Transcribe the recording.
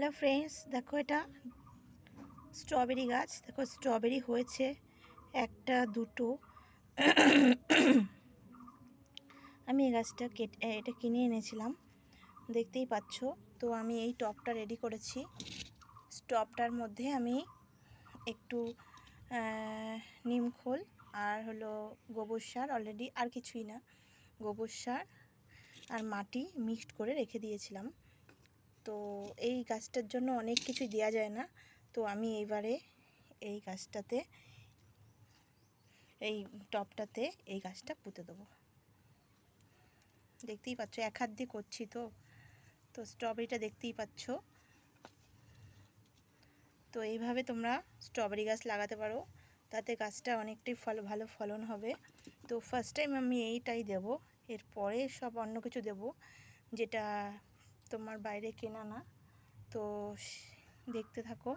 Hello friends, দেখো এটা strawberry গাছ। দেখো স্ট্রবেরি হয়েছে একটা দুটো। আমি এই গাছটা এটা কিনে এনেছিলাম, দেখতেই পাচ্ছ। তো আমি এই টবটা রেডি করেছি। টবটার মধ্যে আমি একটু নিমখোল আর হলো গোবর সার, অলরেডি আর কিছুই না, গোবর সার আর মাটি মিক্সড করে রেখে দিয়েছিলাম। তো এই গাছটার জন্য অনেক কিছুই দেওয়া যায় না, তো আমি এইবারে এই গাছটাতে, এই টবটাতে এই গাছটা পুঁতে দেবো। দেখতেই পাচ্ছ এক হাত দিয়ে করছি। তো স্ট্রবেরিটা দেখতেই পাচ্ছ। তো এইভাবে তোমরা স্ট্রবেরি গাছ লাগাতে পারো, তাতে গাছটা অনেকটাই ভালো ফলন হবে। তো ফার্স্ট টাইম আমি এইটাই দেব, এরপরে সব অন্য কিছু দেব যেটা তোমার বাইরে কেনা না। তো দেখতে থাকো।